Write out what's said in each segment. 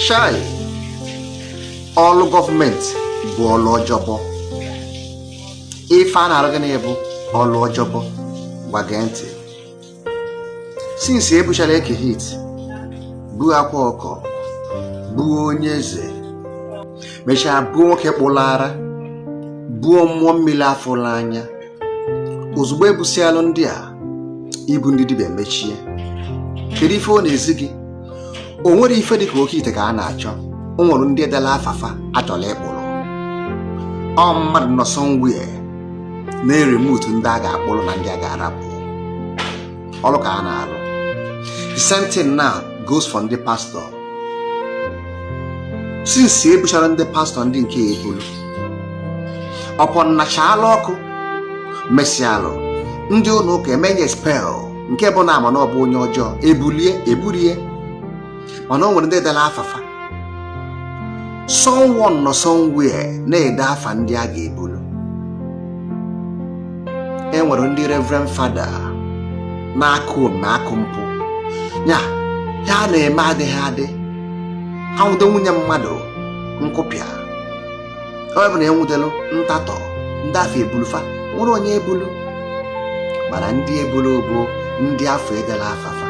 Shy. All government bụ ọlụ ọjọbọ. Ife a na-arụ gịnị bụ ọlụ ọjọbọ. Gbage ntị. Since ebuchara Ekehit, bụ Akwa Okuko, bụ onyeze, mechaa bụ nwoke kpụlara, bụ mmụọ mmiri afụla anya. Ozugbo ebusialụ ndị a, ibu ndị dibịa mechie. Kedu ife ọ na-ezi gị? O nwere ife dịka oke ite ka a na-achọ. O nwere ndị edela afafa achọla ịkpụrụ. Ọ mmadụ nọ somewhere na-eremote ndị a ga-akpụrụ na ndị a ga-arapụ. Ọrụ ka a na-arụ. The same thing now goes for ndị pastor. Since ebuchara ndị pastor ndị nke ebulu, ọpọ nnachala ọkụ mesialụ ndị ụlọ ụka emenye spell nke bụ na ama na ọ bụ onye ọjọọ ebulie mana o nwere ndị dela afafa. Someone nọ somewhere na-ede afa ndị a ga-ebulu. E nwere ndị reverend fada na-akụ akụ mpụ ya na-eme adịghị adị. Ha nwude nwunye mmadụ nkụpịa, ọ bụ na enwudelu ntatọ ndị afọ ebulufa nwere onye ebulu, mana ndị ebulu bụ ndị afọ edela afafa.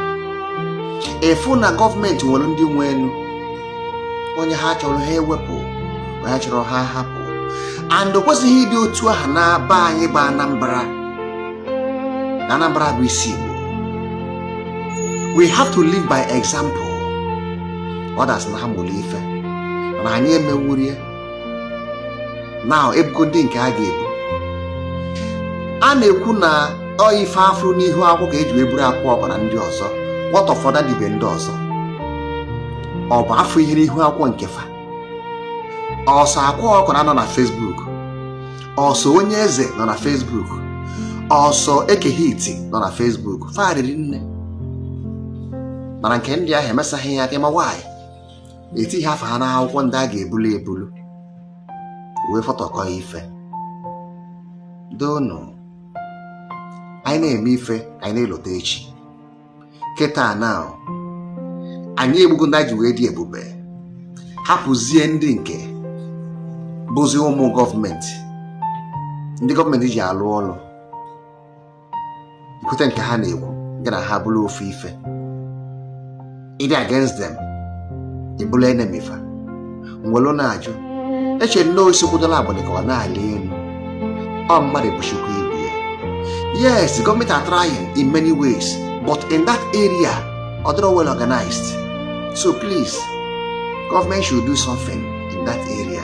Efu na gọọmenti nwere ndị nwe elu, onye ha chọrọ ha ewepụ, onye chọrọ ha hapụ. And o kwesịghị ịdị otu aha na be anyị bụ Anambra. Anambra bụ isi Igbo. We have to live by example. Others na ha mụrụ ife na anyị emewurie. Now ebugo ndị nke a ga-ebu. A na-ekwu na ọ ife afro n'ihu akwụkwọ ka eji eburu Akwa Okuko na ndị ọzọ. What of other dibe ndị ọzọ? Ọ bụ afọ ihe n'ihu akwụkwọ nke fa. Ọsọ Akwa Okuko na-anọ na Facebook. Ọsọ onyeze nọ na Facebook. Ọsọ Ekehit nọ na Facebook. Farịrị nne. Mana nke ndị ahụ emesaghị ya ma why? Eti ha fa na akwụkwọ ndị a ga-ebulu ebulu. Wee fọtọkọ ife. Dono. Anyị na-eme ife, anyị na-elote echi. Keta now. Anyị egbugo ndị ji wee dị ebube. Hapụzie ndị nke bụzi ụmụ gọọmenti. Ndị gọọmenti ji alụ ọlụ. Ikwute nke ha na-ekwu, nke na ha bụrụ ofu ife. Ịdị against them. Ibulu enemy fa. Nwelo na-ajụ. Eche nnọọ isi kwụdola agbụrụ ka ọ na-ala elu. Ọ mmadụ ebuchikwa ibu ya. Yes, the government are trying in many ways, but in that area, they're well organized. So please, government should do something in that area.